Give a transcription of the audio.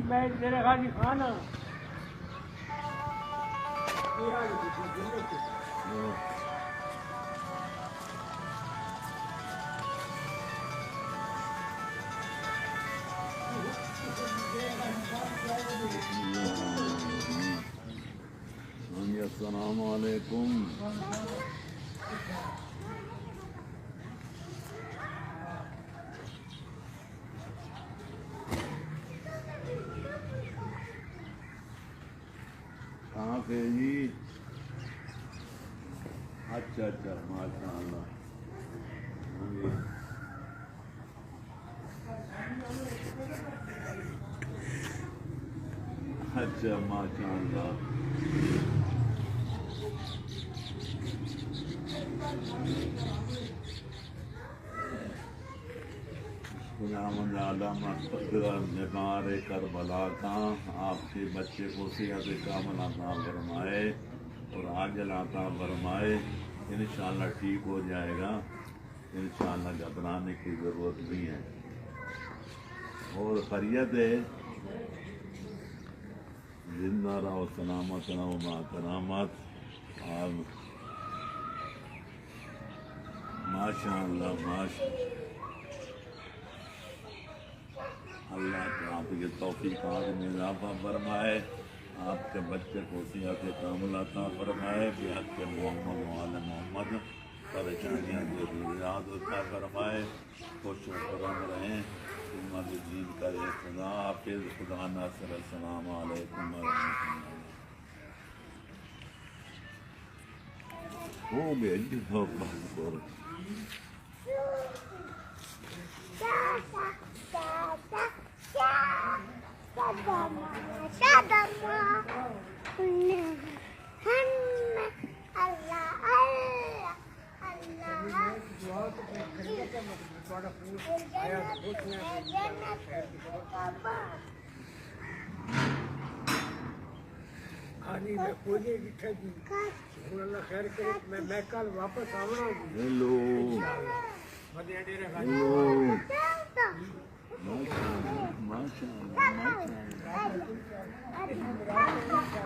मैं तेरे खाली खाना अस्सलाम वालेकुम। कहाँ से जी? अच्छा अच्छा, माशाअल्लाह। अच्छा माशाअल्लाह। बीमार करबला का आपके बच्चे को सेहत कामल अता फरमाए और आजल अता फरमाए। इंशाअल्लाह ठीक हो जाएगा। इंशाअल्लाह घबराने की ज़रूरत नहीं है। और खैरियत है, जिंदा रहो, सलामत रहो, माकरामत। और माशाअल्लाह माशाअल्लाह, अल्लाह के आपके तौफीक़ात में इज़ाफ़ा फरमाए, आपके बच्चे को सेहत कामिल अता फरमाए, बेहद के मोहम्मद वाले मोहम्मद परेशानियाँ ज़रूरियात अता फरमाए, खुश खुरम रहें, दीन करे खुदा हाफिज़, खुदा नासिर। अस्सलाम वालेकुम वरहमतुल्लाह। हो गया जी, हो खाली मैं कोई नहीं दिखा जी। अल्लाह खैर करे, मैं कल वापस आना। हेलो हेलो, माशाअल्लाह माशाअल्लाह माशाअल्लाह।